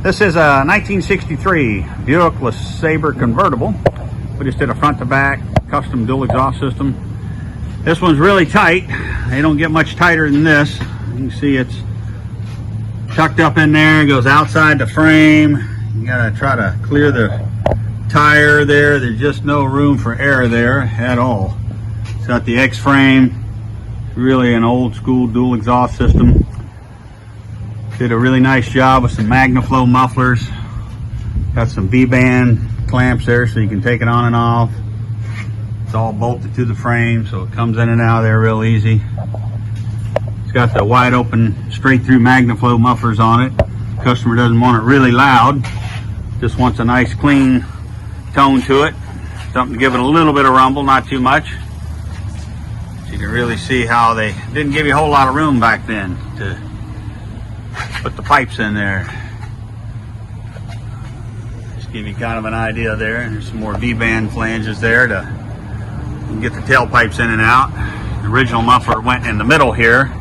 This is a 1963 Buick LeSabre convertible. We just did a front to back custom dual exhaust system. This one's really tight. They don't get much tighter than this. You can see it's tucked up in there. It goes outside the frame. You gotta try to clear the tire there. There's just no room for air there at all. It's got the X frame. Really an old school dual exhaust system. Did a really nice job with some Magnaflow mufflers. Got some V-band clamps there so you can take it on and off. It's all bolted to the frame so it comes in and out of there real easy. It's got the wide open straight through Magnaflow mufflers on it. Customer doesn't want it really loud, just wants a nice clean tone to it. Something to give it a little bit of rumble, not too much. So you can really see how they didn't give you a whole lot of room back then to put the pipes in there. Just give you kind of an idea there. And there's some more V-band flanges there to get the tailpipes in and out. The original muffler went in the middle here,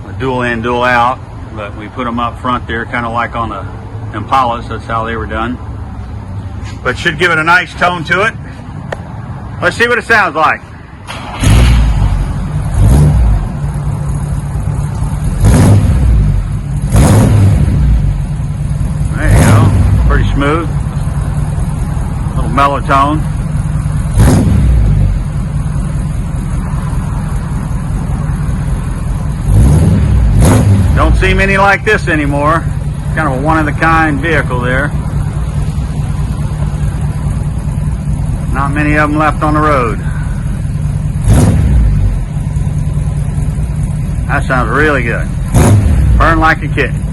with dual in, dual out, but we put them up front there, kind of like on the Impalas. That's how they were done. But should give it a nice tone to it. Let's see what it sounds like. Pretty smooth, little mellow tone. Don't see many like this anymore. Kind of a one-of-a-kind vehicle there. Not many of them left on the road. That sounds really good. Burn like a kitten.